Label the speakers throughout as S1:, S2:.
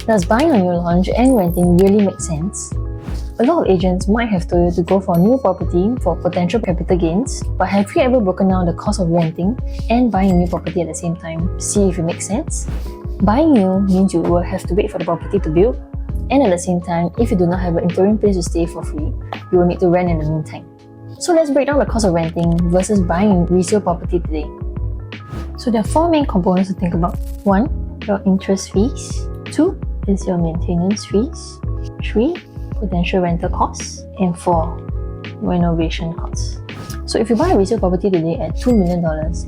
S1: Does buying on your launch and renting really make sense? A lot of agents might have told you to go for a new property for potential capital gains, but have you ever broken down the cost of renting and buying a new property at the same time? See if it makes sense? Buying new means you will have to wait for the property to build, and at the same time, if you do not have an interim place to stay for free, you will need to rent in the meantime. So let's break down the cost of renting versus buying a resale property today. So there are 4 main components to think about. 1. Your interest fees. 2. Is your maintenance fees. 3. Potential rental costs. And 4. Renovation costs. So if you buy a resale property today at $2 million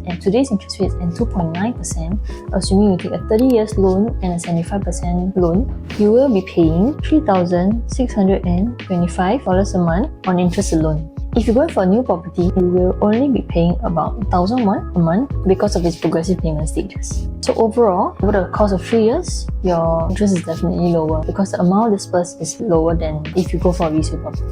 S1: and today's interest rate is at 2.9%, assuming you take a 30 years loan and a 75% loan, you will be paying $3,625 a month on interest alone. If you go for a new property, you will only be paying about $1,001 a month because of its progressive payment stages. So overall, over the course of 3 years, your interest is definitely lower because the amount dispersed is lower than if you go for a resale property.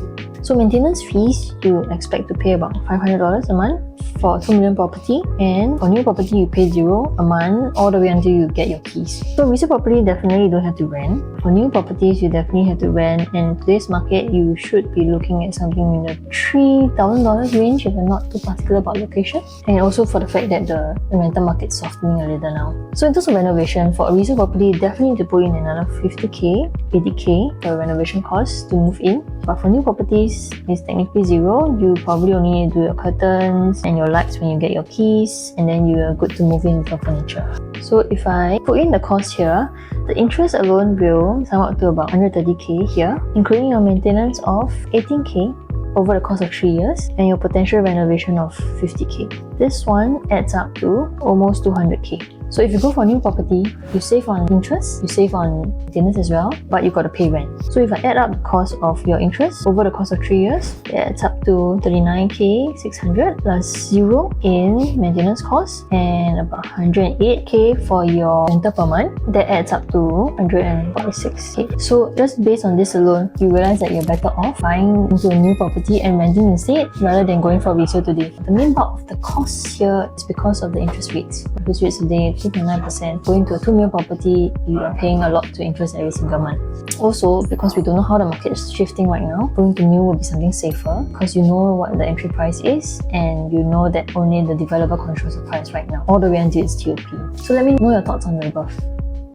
S1: So maintenance fees, you expect to pay about $500 a month for a $2 million property, and for new property you pay $0 a month all the way until you get your keys. So resale property definitely you don't have to rent. For new properties you definitely have to rent, and in today's market you should be looking at something in the $3,000 range if you're not too particular about location, and also for the fact that the rental market is softening a little now. So in terms of renovation, for a resale property you definitely need to put in another $50,000, $80,000 for renovation costs to move in. But for new properties, it's technically $0. You probably only need to do your curtains and your lights when you get your keys, and then you are good to move in with your furniture. So if I put in the cost here, the interest alone will sum up to about $130,000 here, including your maintenance of $18,000 over the course of 3 years and your potential renovation of $50,000. This one adds up to almost $200,000. So if you go for a new property, you save on interest, you save on maintenance as well, but you got to pay rent. So if I add up the cost of your interest over the course of 3 years, it adds up to $39,600 plus $0 in maintenance costs and about $108,000 for your rental per month. That adds up to $146,000. So just based on this alone, you realize that you're better off buying into a new property and renting instead rather than going for resale today. The main bulk of the costs here is because of the interest rates. Interest rates today 2.9%. Going to a $2 million property, you are paying a lot to interest every single month. Also, because we don't know how the market is shifting right now, going to new will be something safer because you know what the entry price is and you know that only the developer controls the price right now, all the way until it's TOP. So let me know your thoughts on the above.